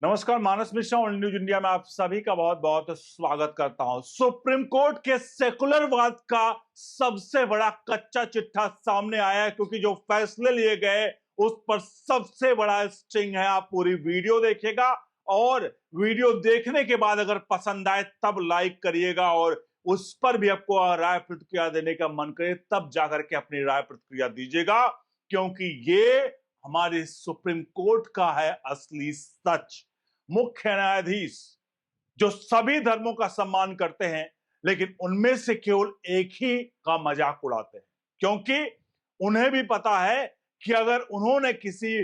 नमस्कार, मानस मिश्रा और news India में आप सभी का बहुत बहुत स्वागत करता हूं। सुप्रीम कोर्ट के सेकुलरवाद का सबसे बड़ा कच्चा चिट्ठा सामने आया है, क्योंकि जो फैसले लिए गए उस पर सबसे बड़ा स्ट्रिंग है। आप पूरी वीडियो देखिएगा और वीडियो देखने के बाद अगर पसंद आए तब लाइक करिएगा, और उस पर भी आपको राय प्रतिक्रिया देने का मन करे तब जाकर के अपनी राय प्रतिक्रिया दीजिएगा, क्योंकि ये हमारे सुप्रीम कोर्ट का है असली सच। मुख्य न्यायाधीश जो सभी धर्मों का सम्मान करते हैं, लेकिन उनमें से केवल एक ही का मजाक उड़ाते हैं, क्योंकि उन्हें भी पता है कि अगर उन्होंने किसी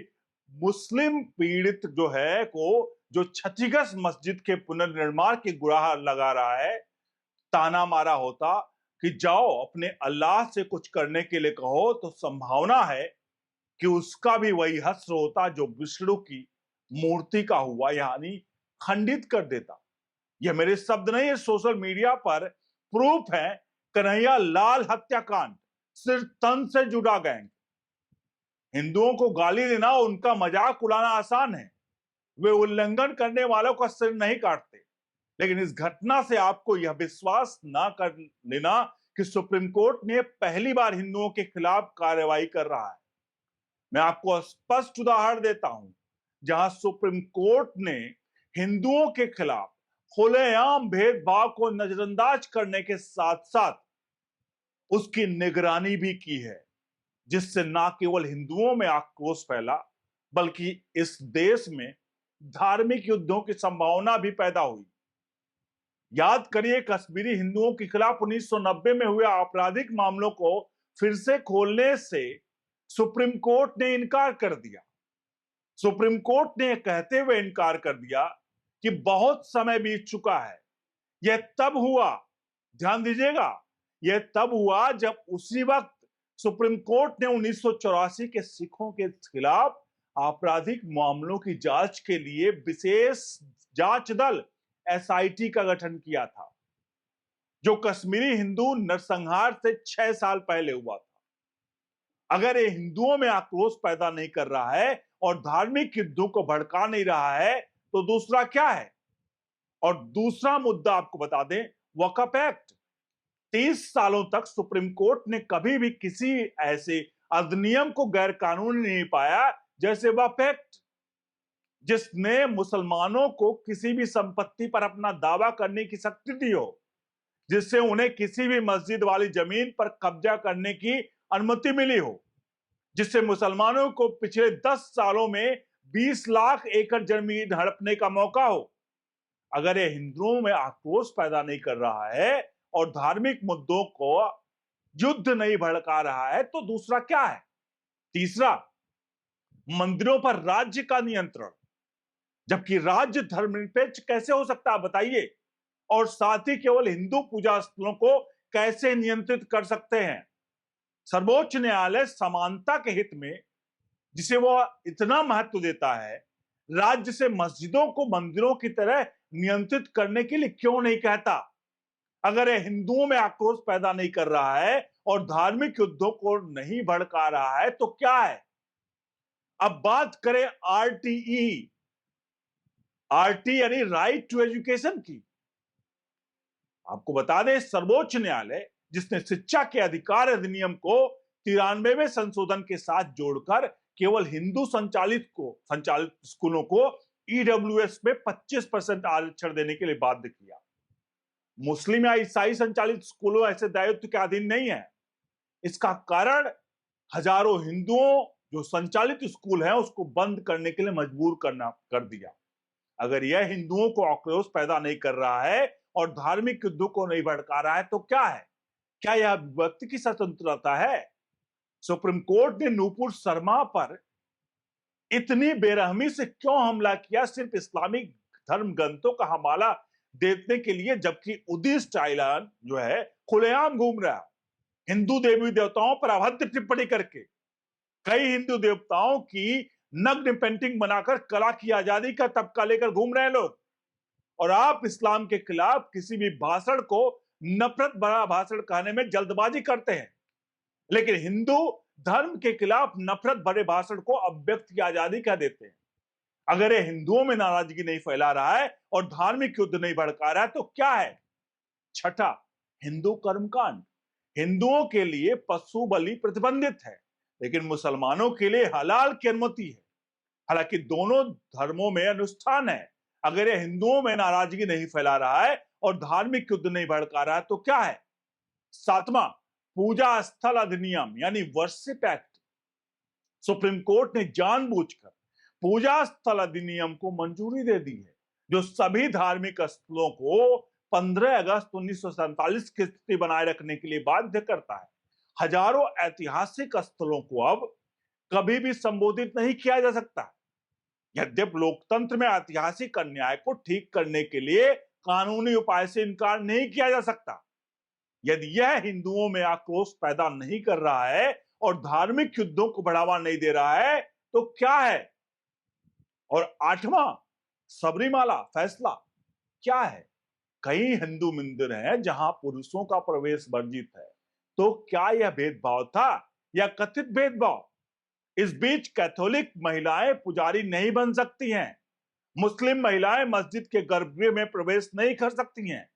मुस्लिम पीड़ित जो है को जो क्षतिग्रस्त मस्जिद के पुनर्निर्माण की गुहार लगा रहा है, ताना मारा होता कि जाओ अपने अल्लाह से कुछ करने के लिए कहो, तो संभावना है कि उसका भी वही हश्र होता जो विष्णु की मूर्ति का हुआ, यानी खंडित कर देता। यह मेरे शब्द नहीं है, सोशल मीडिया पर प्रूफ है। कन्हैया लाल हत्याकांड सिर्फ तन से जुड़ा गैंग। हिंदुओं को गाली देना, उनका मजाक उड़ाना आसान है, वे उल्लंघन करने वालों का सिर नहीं काटते। लेकिन इस घटना से आपको यह विश्वास ना कर लेना कि सुप्रीम कोर्ट ने पहली बार हिंदुओं के खिलाफ कार्रवाई कर रहा है। मैं आपको स्पष्ट उदाहरण देता हूं जहां सुप्रीम कोर्ट ने हिंदुओं के खिलाफ खुलेआम भेदभाव को नजरअंदाज करने के साथ साथ उसकी निगरानी भी की है, जिससे न केवल हिंदुओं में आक्रोश फैला, बल्कि इस देश में धार्मिक युद्धों की संभावना भी पैदा हुई। याद करिए, कश्मीरी हिंदुओं के खिलाफ 1990 में हुए आपराधिक मामलों को फिर से खोलने से सुप्रीम कोर्ट ने इनकार कर दिया। सुप्रीम कोर्ट ने कहते हुए इनकार कर दिया कि बहुत समय बीत चुका है। यह तब हुआ, ध्यान दीजिएगा, यह तब हुआ जब उसी वक्त सुप्रीम कोर्ट ने 1984 के सिखों के खिलाफ आपराधिक मामलों की जांच के लिए विशेष जांच दल एसआईटी का गठन किया था, जो कश्मीरी हिंदू नरसंहार से 6 साल पहले हुआ था। अगर ये हिंदुओं में आक्रोश पैदा नहीं कर रहा है और धार्मिक युद्धों को भड़का नहीं रहा है, तो दूसरा क्या है? और दूसरा मुद्दा आपको बता दें, वक्फ एक्ट। 30 सालों तक सुप्रीम कोर्ट ने कभी भी किसी ऐसे अधिनियम को गैर कानूनी नहीं पाया जैसे वक्फ एक्ट, जिसने मुसलमानों को किसी भी संपत्ति पर अपना दावा करने की शक्ति दी हो, जिससे उन्हें किसी भी मस्जिद वाली जमीन पर कब्जा करने की अनुमति मिली हो, जिससे मुसलमानों को पिछले 10 सालों में 20 लाख एकड़ जमीन हड़पने का मौका हो। अगर ये हिंदुओं में आक्रोश पैदा नहीं कर रहा है और धार्मिक मुद्दों को युद्ध नहीं भड़का रहा है, तो दूसरा क्या है? तीसरा, मंदिरों पर राज्य का नियंत्रण। जबकि राज्य धर्मनिरपेक्ष कैसे हो सकता है, बताइए? और साथ ही केवल हिंदू पूजा स्थलों को कैसे नियंत्रित कर सकते हैं? सर्वोच्च न्यायालय समानता के हित में, जिसे वो इतना महत्व देता है, राज्य से मस्जिदों को मंदिरों की तरह नियंत्रित करने के लिए क्यों नहीं कहता? अगर ये हिंदुओं में आक्रोश पैदा नहीं कर रहा है और धार्मिक युद्धों को नहीं भड़का रहा है, तो क्या है? अब बात करें आरटीई, आरटी यानी राइट टू एजुकेशन की। आपको बता दें, सर्वोच्च न्यायालय जिसने शिक्षा के अधिकार अधिनियम को 93वें संशोधन के साथ जोड़कर केवल हिंदू संचालित स्कूलों को ईडब्ल्यूएस में 25% आरक्षण देने के लिए बाध्य किया। मुस्लिम या ईसाई संचालित स्कूलों ऐसे दायित्व के अधीन नहीं है। इसका कारण हजारों हिंदुओं जो संचालित स्कूल हैं उसको बंद करने के लिए मजबूर कर दिया। अगर यह हिंदुओं को आक्रोश पैदा नहीं कर रहा है और धार्मिक युद्धों को नहीं भड़का रहा है, तो क्या है? क्या यह व्यक्ति की स्वतंत्रता है? सुप्रीम कोर्ट ने नूपुर शर्मा पर इतनी बेरहमी से क्यों हमला किया, सिर्फ इस्लामिक धर्म ग्रंथों का हवाला देने के लिए, जबकि उदित टाइलान जो है खुलेआम घूम रहा है हिंदू देवी देवताओं पर अभद्र टिप्पणी करके। कई हिंदू देवताओं की नग्न पेंटिंग बनाकर कला की आजादी का तबका लेकर घूम रहे हैं लोग, और आप इस्लाम के खिलाफ किसी भी भाषण को नफरत भरा भाषण कहने में जल्दबाजी करते हैं, लेकिन हिंदू धर्म के खिलाफ नफरत भरे भाषण को अभिव्यक्ति की आजादी कह देते हैं। अगर ये हिंदुओं में नाराजगी नहीं फैला रहा है और धार्मिक युद्ध नहीं भड़का रहा है तो क्या है? छठा, हिंदू कर्मकांड। हिंदुओं के लिए पशु बलि प्रतिबंधित है, लेकिन मुसलमानों के लिए हलाल की अनुमति है। हालांकि दोनों धर्मों में अनुष्ठान है। अगर ये हिंदुओं में नाराजगी नहीं फैला रहा है और धार्मिक युद्ध नहीं भड़का रहा है तो क्या है? सातवां, पूजा स्थल अधिनियम यानी वर्शिप एक्ट। सुप्रीम कोर्ट ने जानबूझकर पूजा स्थल अधिनियम को मंजूरी दे दी है, जो सभी धार्मिक स्थलों को 15 अगस्त 1947 की स्थिति बनाए रखने के लिए बाध्य करता है। हजारों ऐतिहासिक स्थलों को अब कभी भी संबोधित नहीं किया जा सकता। यद्यपि लोकतंत्र में ऐतिहासिक अन्याय को ठीक करने के लिए कानूनी उपाय से इनकार नहीं किया जा सकता। यदि यह हिंदुओं में आक्रोश पैदा नहीं कर रहा है और धार्मिक युद्धों को बढ़ावा नहीं दे रहा है तो क्या है? और आठवां, सबरीमाला फैसला क्या है? कई हिंदू मंदिर हैं जहां पुरुषों का प्रवेश वर्जित है, तो क्या यह भेदभाव था या कथित भेदभाव? इस बीच कैथोलिक महिलाएं पुजारी नहीं बन सकती हैं, मुस्लिम महिलाएं मस्जिद के गर्भगृह में प्रवेश नहीं कर सकती हैं,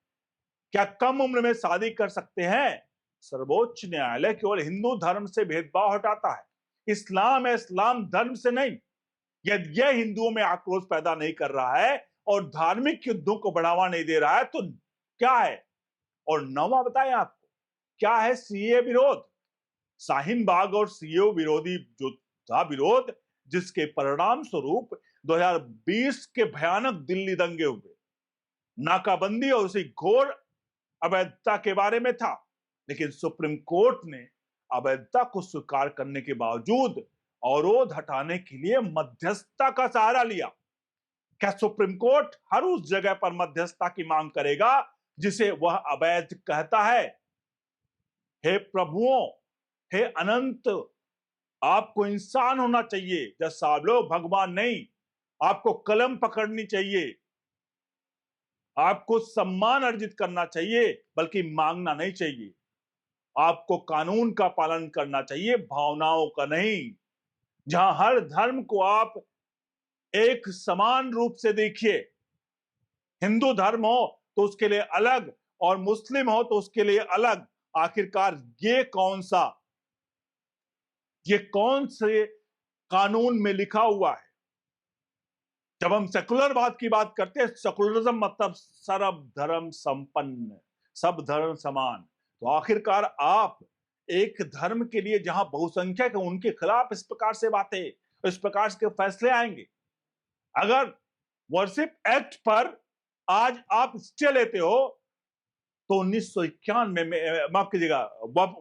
क्या कम उम्र में शादी कर सकते हैं? सर्वोच्च न्यायालय केवल हिंदू धर्म से भेदभाव हटाता है, इस्लाम है, इस्लाम धर्म से नहीं। यदि यह हिंदुओं में आक्रोश पैदा नहीं कर रहा है और धार्मिक युद्धों को बढ़ावा नहीं दे रहा है तो क्या है? और नौवां बताएं आपको क्या है? सीए विरोध। शाहीन बाग और सीए विरोधी जो था विरोध, जिसके परिणाम स्वरूप 2020 के भयानक दिल्ली दंगे हुए, नाकाबंदी और उसी घोर अवैधता के बारे में था, लेकिन सुप्रीम कोर्ट ने अवैधता को स्वीकार करने के बावजूद अवरोध हटाने के लिए मध्यस्थता का सहारा लिया। क्या सुप्रीम कोर्ट हर उस जगह पर मध्यस्थता की मांग करेगा जिसे वह अवैध कहता है? हे प्रभुओं, हे अनंत, आपको इंसान होना चाहिए। जज साहब लोग भगवान नहीं, आपको कलम पकड़नी चाहिए, आपको सम्मान अर्जित करना चाहिए, बल्कि मांगना नहीं चाहिए। आपको कानून का पालन करना चाहिए, भावनाओं का नहीं। जहां हर धर्म को आप एक समान रूप से देखिए, हिंदू धर्म हो तो उसके लिए अलग और मुस्लिम हो तो उसके लिए अलग। आखिरकार ये कौन से कानून में लिखा हुआ है? जब हम सेकुलरवाद की बात करते हैं, सेकुलरिज्म मतलब सर्व धर्म संपन्न, सब धर्म समान, तो आखिरकार आप एक धर्म के लिए जहां बहुसंख्यक है उनके खिलाफ इस प्रकार से बातें, इस प्रकार के फैसले आएंगे। अगर वर्शिप एक्ट पर आज आप स्टे लेते हो तो 1991 में, माफ कीजिएगा,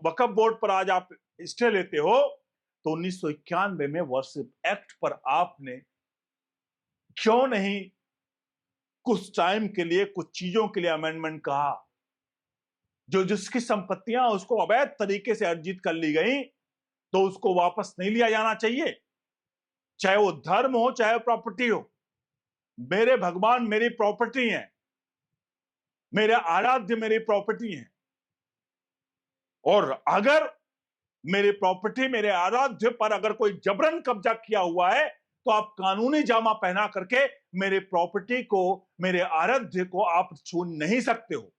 वक्फ बोर्ड पर आज आप स्टे लेते हो तो 1991 में वर्शिप एक्ट पर आपने क्यों नहीं कुछ टाइम के लिए, कुछ चीजों के लिए अमेंडमेंट कहा? जो जिसकी संपत्तियां उसको अवैध तरीके से अर्जित कर ली गई तो उसको वापस नहीं लिया जाना चाहिए, चाहे वो धर्म हो चाहे प्रॉपर्टी हो। मेरे भगवान मेरी प्रॉपर्टी हैं, मेरे आराध्य मेरी प्रॉपर्टी हैं, और अगर मेरी प्रॉपर्टी, मेरे आराध्य पर अगर कोई जबरन कब्जा किया हुआ है तो आप कानूनी जामा पहना करके मेरे प्रॉपर्टी को, मेरे आराध्य को आप छू नहीं सकते हो।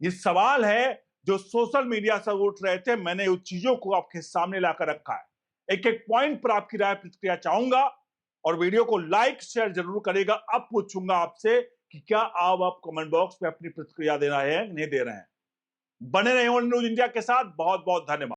ये सवाल है जो सोशल मीडिया से उठ रहे थे, मैंने उन चीजों को आपके सामने लाकर रखा है। एक एक पॉइंट पर आपकी राय प्रतिक्रिया चाहूंगा और वीडियो को लाइक शेयर जरूर करेगा। अब पूछूंगा आपसे कि क्या आप कमेंट बॉक्स में अपनी प्रतिक्रिया दे रहे हैं, नहीं दे रहे हैं। बने रहे न्यूज इंडिया के साथ। बहुत बहुत धन्यवाद।